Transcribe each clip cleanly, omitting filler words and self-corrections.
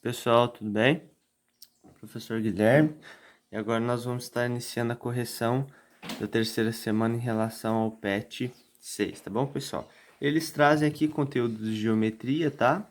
Pessoal, tudo bem? Professor Guilherme. E agora nós vamos estar iniciando a correção da terceira semana em relação ao PET 6, tá bom, pessoal? Eles trazem aqui conteúdo de geometria, tá?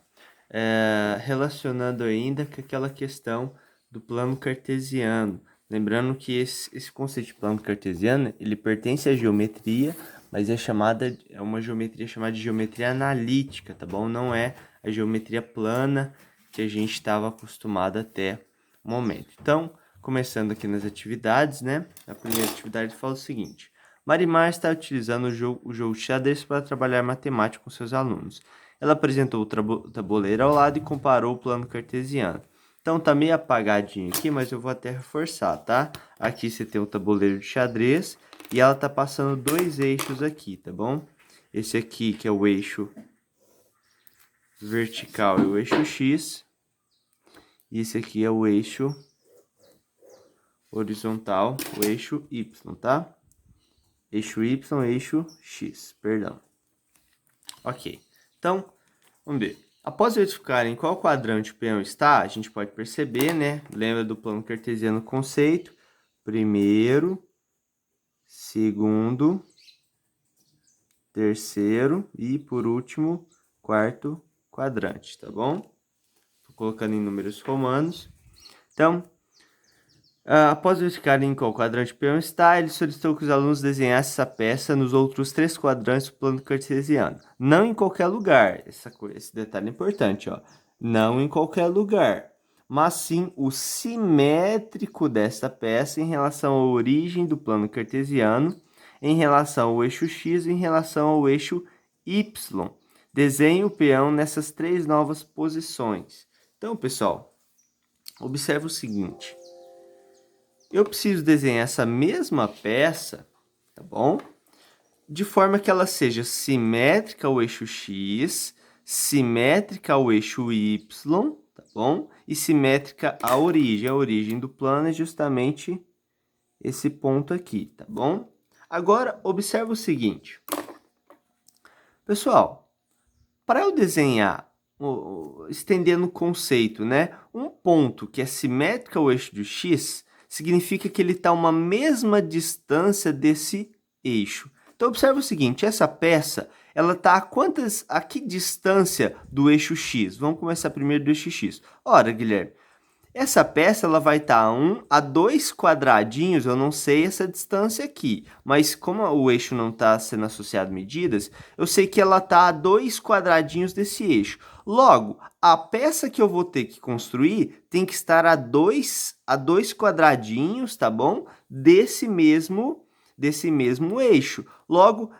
Relacionando ainda com aquela questão do plano cartesiano. Lembrando que esse conceito de plano cartesiano, ele pertence à geometria, mas é uma geometria chamada de geometria analítica, tá bom? Não é a geometria plana que a gente estava acostumado até o momento. Então, começando aqui nas atividades, né? A primeira atividade fala o seguinte: Marimar está utilizando o jogo de xadrez para trabalhar matemática com seus alunos. Ela apresentou o tabuleiro ao lado e comparou o plano cartesiano. Então tá meio apagadinho aqui, mas eu vou até reforçar, tá? Aqui você tem o tabuleiro de xadrez e ela tá passando dois eixos aqui, tá bom? Esse aqui que é o eixo vertical e o eixo X. E esse aqui é o eixo horizontal, o eixo Y, tá? Eixo Y, eixo X, perdão. Ok, então, vamos ver. Após verificar em qual quadrante o peão está, a gente pode perceber, né? Lembra do plano cartesiano conceito? Primeiro, segundo, terceiro e, por último, quarto quadrante, tá bom? Tô colocando em números romanos. Então, após verificarem em qual quadrante o peão está, ele solicitou que os alunos desenhassem essa peça nos outros três quadrantes do plano cartesiano. Não em qualquer lugar. Esse detalhe é importante, ó. Não em qualquer lugar, mas sim o simétrico desta peça em relação à origem do plano cartesiano, em relação ao eixo X e em relação ao eixo Y. Desenhe o peão nessas três novas posições. Então, pessoal, observe o seguinte. Eu preciso desenhar essa mesma peça, tá bom? De forma que ela seja simétrica ao eixo X, simétrica ao eixo Y, tá bom? E simétrica à origem. A origem do plano é justamente esse ponto aqui, tá bom? Agora, observa o seguinte. Pessoal, para eu desenhar, estendendo o conceito, né? Um ponto que é simétrico ao eixo do X significa que ele está a uma mesma distância desse eixo. Então, observe o seguinte, essa peça, ela está a que distância do eixo X? Vamos começar primeiro do eixo X. Ora, Guilherme, essa peça ela vai estar a dois quadradinhos, eu não sei essa distância aqui, mas como o eixo não está sendo associado medidas, eu sei que ela está a dois quadradinhos desse eixo. Logo, a peça que eu vou ter que construir tem que estar a dois quadradinhos, tá bom? Desse mesmo eixo. Logo,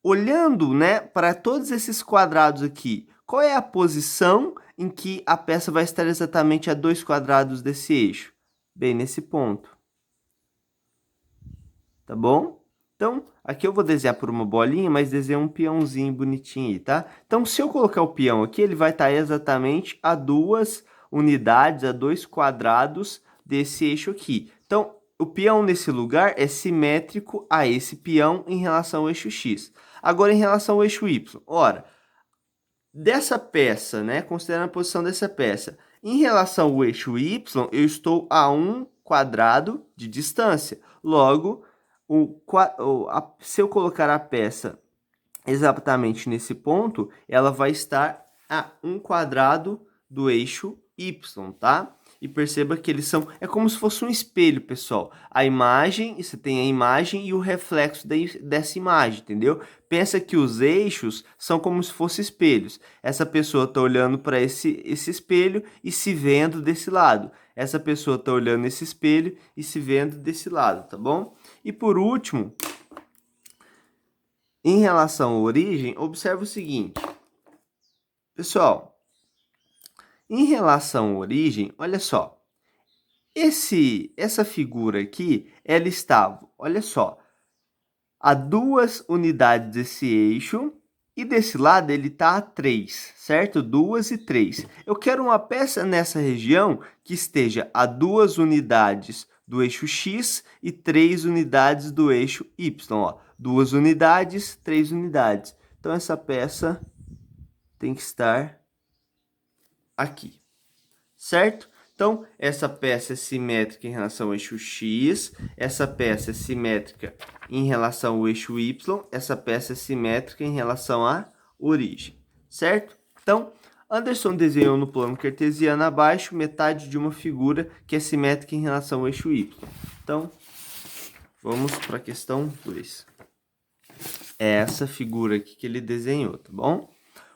olhando, né, para todos esses quadrados aqui, qual é a posição em que a peça vai estar exatamente a dois quadrados desse eixo? Bem, nesse ponto. Tá bom? Então, aqui eu vou desenhar por uma bolinha, mas desenho um peãozinho bonitinho aí, tá? Então, se eu colocar o peão aqui, ele vai estar exatamente a duas unidades, a dois quadrados desse eixo aqui. Então, o peão nesse lugar é simétrico a esse peão em relação ao eixo X. Agora, em relação ao eixo Y. Ora, dessa peça, né, considerando a posição dessa peça, em relação ao eixo Y, eu estou a um quadrado de distância. Logo, se eu colocar a peça exatamente nesse ponto, ela vai estar a um quadrado do eixo Y, tá? E perceba que eles são, é como se fosse um espelho, pessoal. A imagem, você tem a imagem e o reflexo dessa imagem, entendeu? Pensa que os eixos são como se fossem espelhos. Essa pessoa está olhando para esse espelho e se vendo desse lado. Essa pessoa está olhando esse espelho e se vendo desse lado, tá bom? E por último, em relação à origem, observe o seguinte. Pessoal, em relação à origem, olha só. Essa figura aqui, ela estava, olha só, a duas unidades desse eixo e desse lado ele está a 3, certo? 2 e 3. Eu quero uma peça nessa região que esteja a duas unidades do eixo X e 3 unidades do eixo Y. Ó. 2 unidades, 3 unidades. Então, essa peça tem que estar aqui, certo? Então, essa peça é simétrica em relação ao eixo X, essa peça é simétrica em relação ao eixo Y, essa peça é simétrica em relação à origem, certo? Então, Anderson desenhou no plano cartesiano abaixo metade de uma figura que é simétrica em relação ao eixo Y. Então, vamos para a questão 2. É essa figura aqui que ele desenhou, tá bom?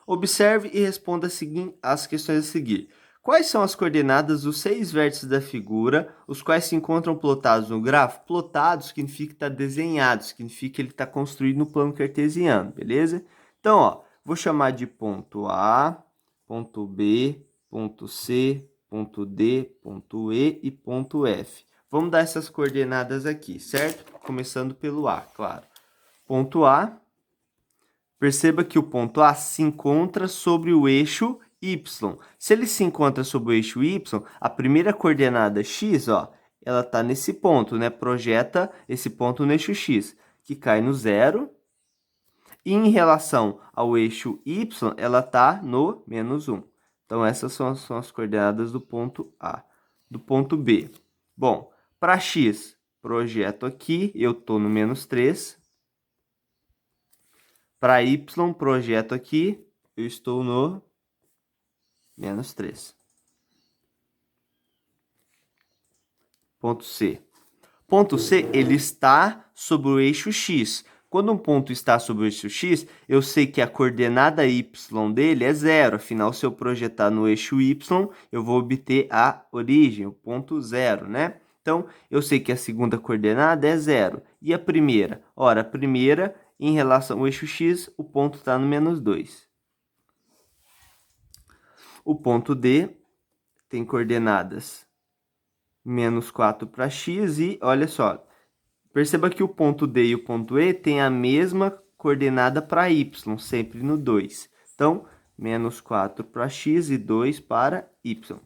Observe e responda as questões a seguir. Quais são as coordenadas dos 6 vértices da figura, os quais se encontram plotados no gráfico? Plotado significa que está desenhado, significa que ele está construído no plano cartesiano, beleza? Então, ó, vou chamar de ponto A, ponto B, ponto C, ponto D, ponto E e ponto F. Vamos dar essas coordenadas aqui, certo? Começando pelo A, claro. Ponto A. Perceba que o ponto A se encontra sobre o eixo Y. Se ele se encontra sobre o eixo Y, a primeira coordenada X, ó, ela está nesse ponto, né? Projeta esse ponto no eixo X, que cai no 0. E em relação ao eixo Y, ela está no -1. Então, essas são as coordenadas do ponto A. Do ponto B. Bom, para X, projeto aqui, eu estou no -3. Para Y, projeto aqui, eu estou no -3. Ponto C. Ponto C, ele está sobre o eixo X. Quando um ponto está sobre o eixo X, eu sei que a coordenada Y dele é 0. Afinal, se eu projetar no eixo Y, eu vou obter a origem, o ponto 0, né? Então, eu sei que a segunda coordenada é 0. E a primeira? Ora, a primeira, em relação ao eixo X, o ponto está no -2. O ponto D tem coordenadas -4 para X e, olha só, perceba que o ponto D e o ponto E têm a mesma coordenada para Y, sempre no 2. Então, -4 para X e 2 para Y.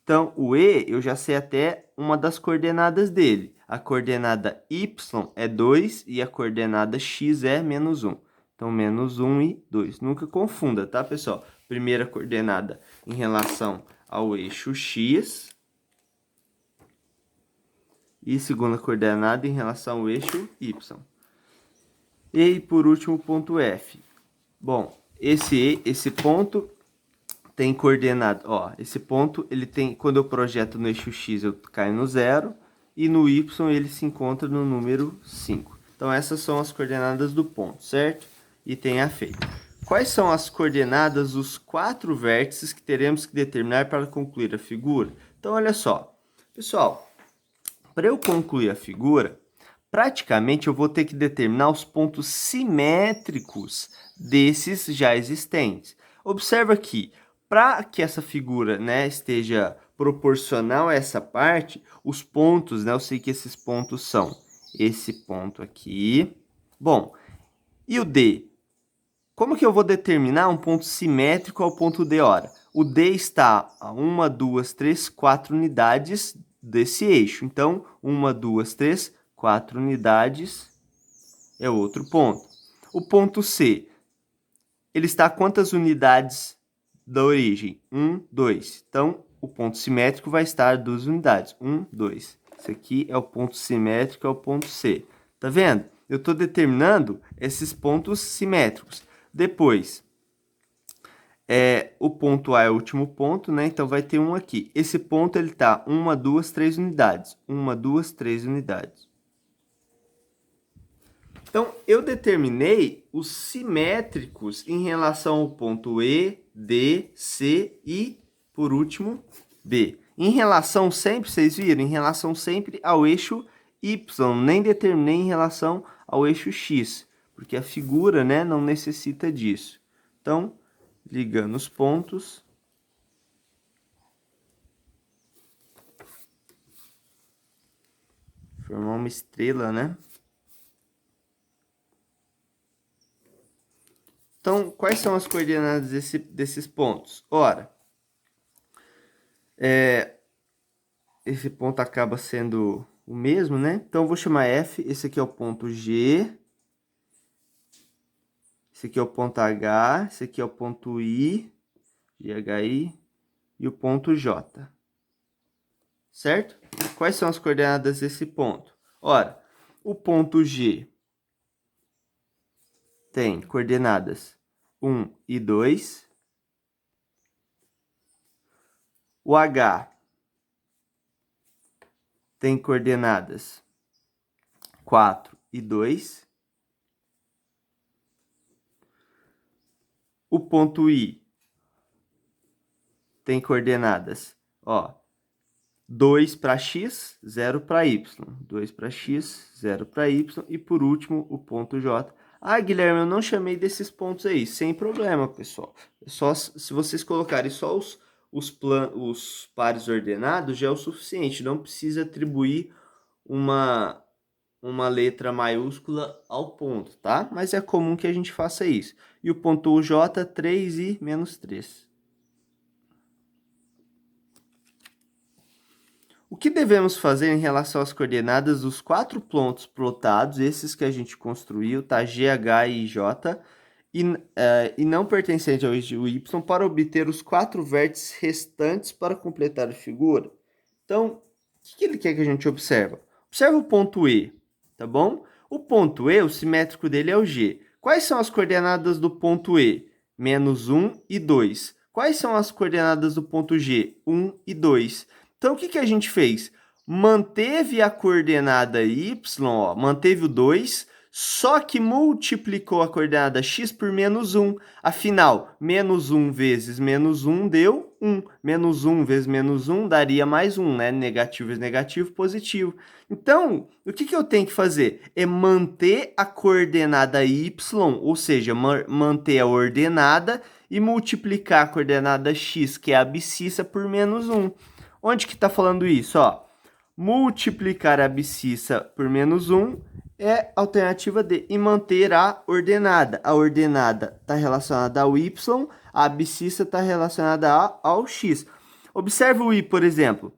Então, o E, eu já sei até uma das coordenadas dele. A coordenada Y é 2 e a coordenada X é -1. Então, -1 e 2. Nunca confunda, tá, pessoal? Primeira coordenada em relação ao eixo X e segunda coordenada em relação ao eixo Y. E, por último, o ponto F. Bom, esse ponto tem coordenada, ó, esse ponto, ele tem, quando eu projeto no eixo X, eu caio no 0, e no Y ele se encontra no número 5. Então, essas são as coordenadas do ponto, certo? E tem a feita. Quais são as coordenadas dos 4 vértices que teremos que determinar para concluir a figura? Então, olha só. Pessoal, para eu concluir a figura, praticamente eu vou ter que determinar os pontos simétricos desses já existentes. Observa aqui, para que essa figura, né, esteja proporcional a essa parte, os pontos, né, eu sei que esses pontos são esse ponto aqui. Bom, e o D? Como que eu vou determinar um ponto simétrico ao ponto D? Ora, o D está a 1, 2, 3, 4 unidades desse eixo. Então, 1, 2, 3, 4 unidades é outro ponto. O ponto C, ele está a quantas unidades da origem? 1, 2. Então, o ponto simétrico vai estar a 2 unidades. 1, 2. Esse aqui é o ponto simétrico, é o ponto C. Tá vendo? Eu estou determinando esses pontos simétricos. Depois, o ponto A é o último ponto, né? Então, vai ter um aqui. Esse ponto, ele tá 1, 2, 3 unidades. 1, 2, 3 unidades. Então, eu determinei os simétricos em relação ao ponto E, D, C e, por último, B. Em relação sempre, vocês viram? Em relação sempre ao eixo Y. Nem determinei em relação ao eixo X, porque a figura, né, não necessita disso. Então, ligando os pontos. Formar uma estrela, né? Então, quais são as coordenadas desses pontos? Ora, esse ponto acaba sendo o mesmo, né? Então, eu vou chamar F, esse aqui é o ponto G, esse aqui é o ponto H, esse aqui é o ponto I, GHI, e o ponto J. certo? Quais são as coordenadas desse ponto? Ora, o ponto G tem coordenadas 1 e 2. O H tem coordenadas 4 e 2. O ponto I tem coordenadas, ó, 2 para x, 0 para y. 2 para x, 0 para y. E por último, o ponto J. Ah, Guilherme, eu não chamei desses pontos aí. Sem problema, pessoal. Só se vocês colocarem só os pares ordenados, já é o suficiente. Não precisa atribuir uma letra maiúscula ao ponto, tá? Mas é comum que a gente faça isso. E o ponto J, 3 e menos 3. O que devemos fazer em relação às coordenadas dos 4 pontos plotados, esses que a gente construiu, tá? G, H e J, e não pertencente ao eixo Y, para obter os 4 vértices restantes para completar a figura? Então, o que ele quer que a gente observe? Observa o ponto E, tá bom? O ponto E, o simétrico dele é o G. Quais são as coordenadas do ponto E? Menos 1 e 2. Quais são as coordenadas do ponto G? 1 e 2. Então, o que a gente fez? Manteve a coordenada y, ó, manteve o 2, só que multiplicou a coordenada x por menos 1. Afinal, menos 1 vezes menos 1 deu 1. Menos 1 vezes menos 1 daria mais 1, né? Negativo vezes negativo, positivo. Então, o que eu tenho que fazer? É manter a coordenada y, ou seja, manter a ordenada e multiplicar a coordenada x, que é a abscissa, por menos 1. Onde que está falando isso? Ó, multiplicar a abscissa por menos 1 é a alternativa D. E manter a ordenada. A ordenada está relacionada ao Y, a abscissa está relacionada ao X. Observe o I, por exemplo.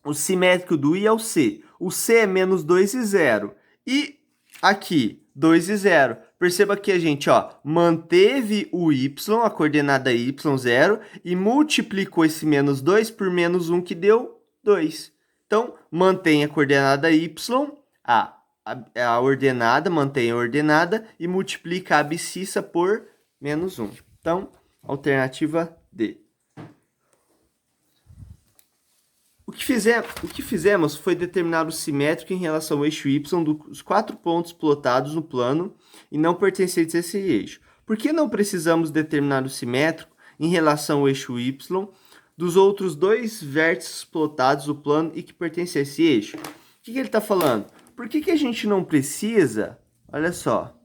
O simétrico do I é o C. O C é menos 2 e 0. E aqui, 2 e 0. Perceba que a gente, ó, manteve o y, a coordenada y, 0, e multiplicou esse menos 2 por menos 1, que deu 2. Então, mantém a coordenada y, a ordenada, mantém a ordenada, e multiplica a abscissa por menos 1. Então, alternativa D. O que fizemos foi determinar o simétrico em relação ao eixo y dos 4 pontos plotados no plano e não pertencentes a esse eixo. Por que não precisamos determinar o simétrico em relação ao eixo y dos outros 2 vértices plotados no plano e que pertencem a esse eixo? O que ele está falando? Por que a gente não precisa, olha só,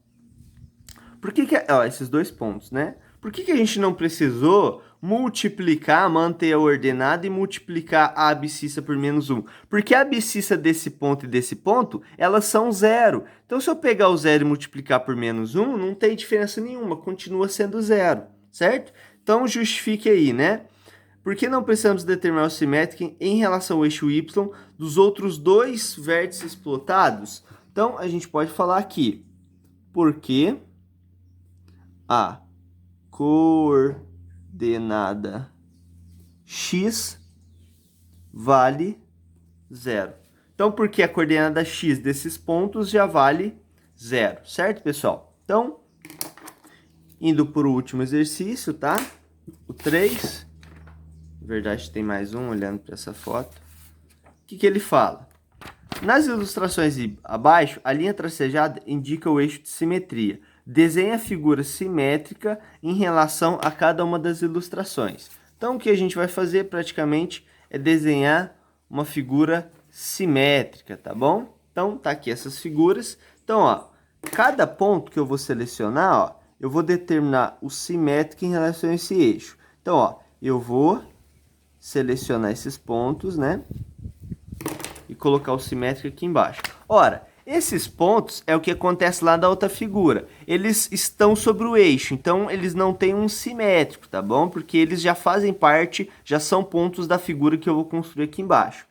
esses 2 pontos, né? Por que a gente não precisou multiplicar, manter a ordenada e multiplicar a abscissa por menos 1? Porque a abscissa desse ponto e desse ponto, elas são 0. Então, se eu pegar o 0 e multiplicar por menos 1, não tem diferença nenhuma, continua sendo 0, certo? Então, justifique aí, né? Por que não precisamos determinar o simétrico em relação ao eixo y dos outros 2 vértices plotados? Então, a gente pode falar aqui, porque a coordenada x vale 0. Então, porque a coordenada x desses pontos já vale 0, certo, pessoal? Então, indo para o último exercício, tá? O 3. Na verdade, tem mais um, olhando para essa foto. O que ele fala? Nas ilustrações abaixo, a linha tracejada indica o eixo de simetria. Desenhe a figura simétrica em relação a cada uma das ilustrações. Então, o que a gente vai fazer praticamente é desenhar uma figura simétrica, tá bom? Então, tá aqui essas figuras. Então, ó, cada ponto que eu vou selecionar, ó, eu vou determinar o simétrico em relação a esse eixo. Então, ó, eu vou selecionar esses pontos, né? E colocar o simétrico aqui embaixo. Ora, esses pontos é o que acontece lá da outra figura. Eles estão sobre o eixo, então eles não têm um simétrico, tá bom? Porque eles já fazem parte, já são pontos da figura que eu vou construir aqui embaixo.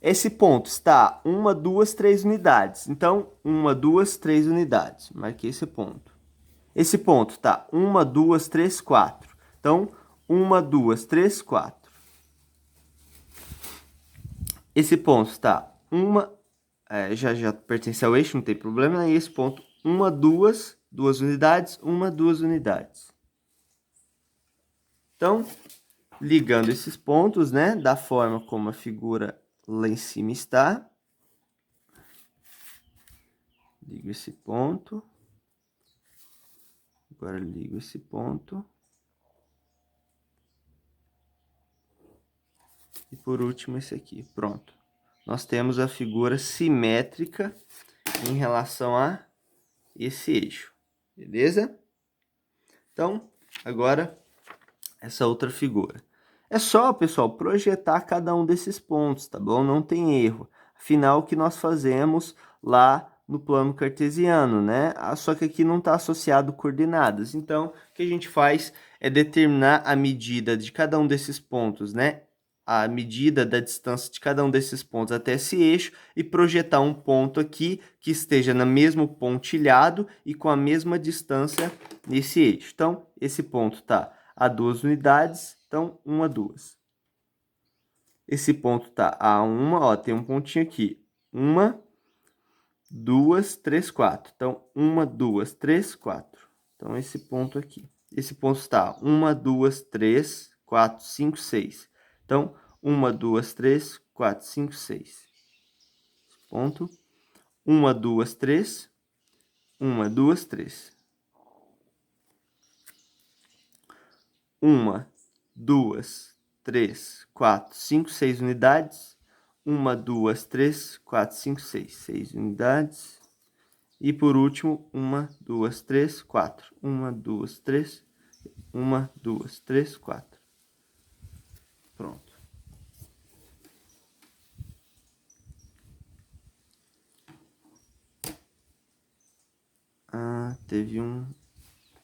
Esse ponto está 1, 2, 3 unidades. Então, 1, 2, 3 unidades. Marquei esse ponto. Esse ponto está 1, 2, 3, 4. Então, 1, 2, 3, 4. esse ponto está já pertence ao eixo, não tem problema. E esse ponto, duas unidades, duas unidades. Então, ligando esses pontos, né, da forma como a figura lá em cima está. Ligo esse ponto. Agora ligo esse ponto. E por último esse aqui, pronto. Nós temos a figura simétrica em relação a esse eixo, beleza? Então, agora essa outra figura. É só, pessoal, projetar cada um desses pontos, tá bom? Não tem erro. Afinal, o que nós fazemos lá no plano cartesiano, né? Só que aqui não está associado coordenadas. Então, o que a gente faz é determinar a medida de cada um desses pontos, né? A medida da distância de cada um desses pontos até esse eixo e projetar um ponto aqui que esteja no mesmo pontilhado e com a mesma distância nesse eixo. Então, esse ponto está a 2 unidades, então 1, 2. Esse ponto está a 1, ó, tem um pontinho aqui. 1, 2, 3, 4. Então, 1, 2, 3, 4. Então, esse ponto aqui. Esse ponto está 1, 2, 3, 4, 5, 6. Então, 1, 2, 3, 4, 5, 6. Ponto. 1, 2, 3. 1, 2, 3. 1, 2, 3, 4, 5, 6 unidades. 1, 2, 3, 4, 5, 6. 6 unidades. E por último, 1, 2, 3, 4. 1, 2, 3. 1, 2, 3, 4. Pronto.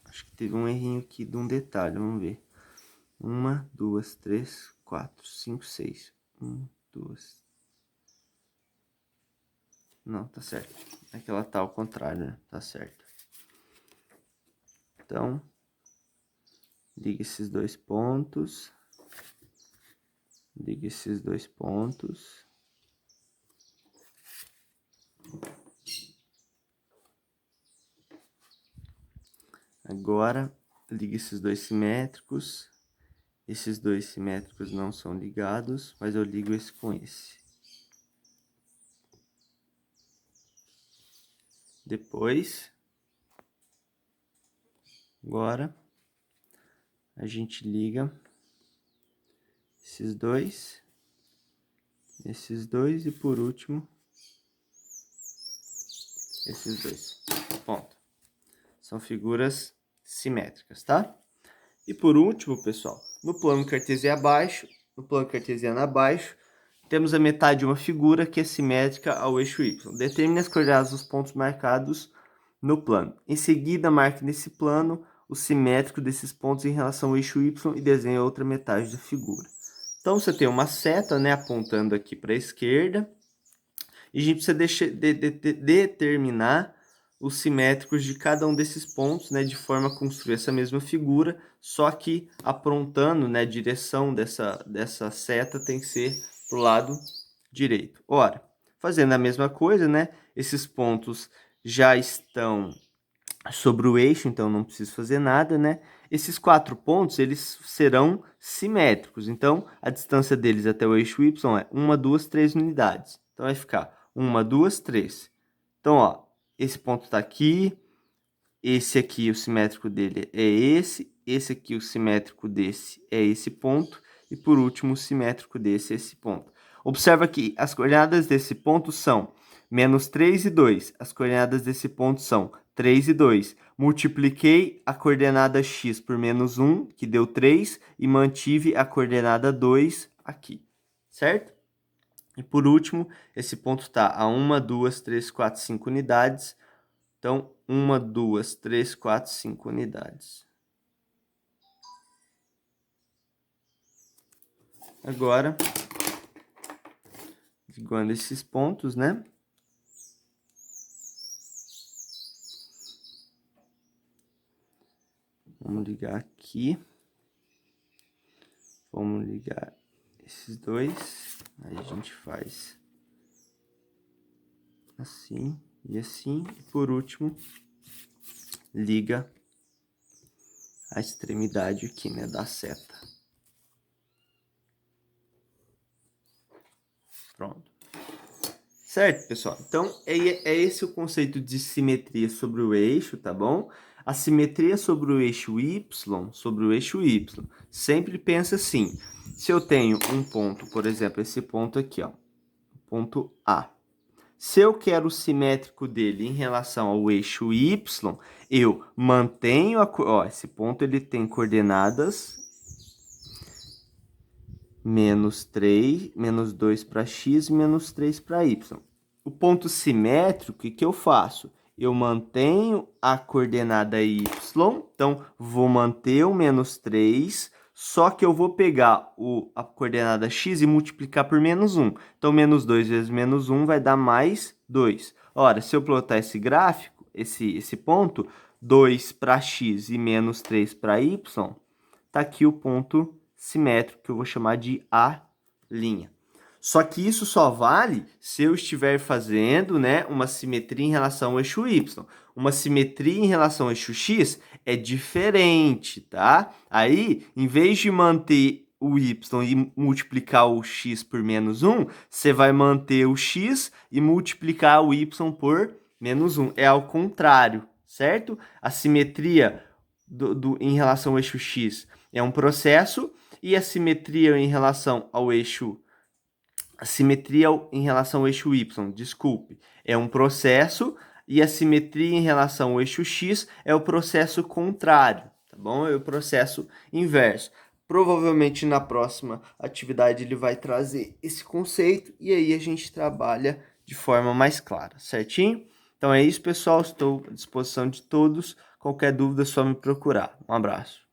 Acho que teve um errinho aqui de um detalhe, vamos ver. 1, 2, 3, 4, 5, 6. 1, 2. Não, tá certo. É que ela tá ao contrário, né? Tá certo. Então, liga esses dois pontos. Liga esses dois pontos. Agora, liga esses dois simétricos. Esses dois simétricos não são ligados, mas eu ligo esse com esse. Depois, agora, a gente liga esses dois e por último, esses dois. Ponto. São figuras simétricas, tá? E por último, pessoal, no plano cartesiano abaixo, temos a metade de uma figura que é simétrica ao eixo Y. Determine as coordenadas dos pontos marcados no plano. Em seguida, marque nesse plano o simétrico desses pontos em relação ao eixo Y e desenhe a outra metade da figura. Então, você tem uma seta, né, apontando aqui para a esquerda. E a gente precisa determinar os simétricos de cada um desses pontos, né, de forma a construir essa mesma figura, só que apontando, né, a direção dessa seta tem que ser para o lado direito. Ora, fazendo a mesma coisa, né, esses pontos já estão sobre o eixo, então não preciso fazer nada, né? Esses 4 pontos, eles serão simétricos, então a distância deles até o eixo Y é 1, 2, 3 unidades. Então vai ficar 1, 2, 3. Então, ó, esse ponto está aqui, esse aqui, o simétrico dele é esse aqui, o simétrico desse é esse ponto, e por último, o simétrico desse é esse ponto. Observa que as coordenadas desse ponto são menos 3 e 2. As coordenadas desse ponto são 3 e 2. Multipliquei a coordenada x por menos 1, que deu 3, e mantive a coordenada 2 aqui, certo? E por último, esse ponto está a 1, 2, 3, 4, 5 unidades. Então, 1, 2, 3, 4, 5 unidades. Agora, ligando esses pontos, né? Vamos ligar aqui. Vamos ligar esses dois. Aí a gente faz assim e assim. E por último, liga a extremidade aqui, né, da seta. Pronto. Certo, pessoal? Então, é esse o conceito de simetria sobre o eixo, tá bom? A simetria sobre o eixo Y, sempre pensa assim. Se eu tenho um ponto, por exemplo, esse ponto aqui, ó, ponto A. Se eu quero o simétrico dele em relação ao eixo Y, eu mantenho ó, esse ponto ele tem coordenadas -3, -2 para x, -3 para y. O ponto simétrico, o que eu faço? Eu mantenho a coordenada y, então vou manter o -3, só que eu vou pegar a coordenada x e multiplicar por -1. Então, -2 vezes -1 vai dar mais 2. Ora, se eu plotar esse gráfico, esse ponto, 2 para x e -3 para y, tá aqui o ponto simétrico, que eu vou chamar de A'. Só que isso só vale se eu estiver fazendo, né, uma simetria em relação ao eixo Y. Uma simetria em relação ao eixo X é diferente, tá? Aí, em vez de manter o Y e multiplicar o X por -1, você vai manter o X e multiplicar o Y por -1. É ao contrário, certo? A simetria em relação ao eixo X é um processo e a simetria em relação ao eixo Y, desculpe, é um processo e a simetria em relação ao eixo X é o processo contrário, tá bom? É o processo inverso. Provavelmente na próxima atividade ele vai trazer esse conceito e aí a gente trabalha de forma mais clara, certinho? Então é isso, pessoal. Estou à disposição de todos. Qualquer dúvida é só me procurar. Um abraço.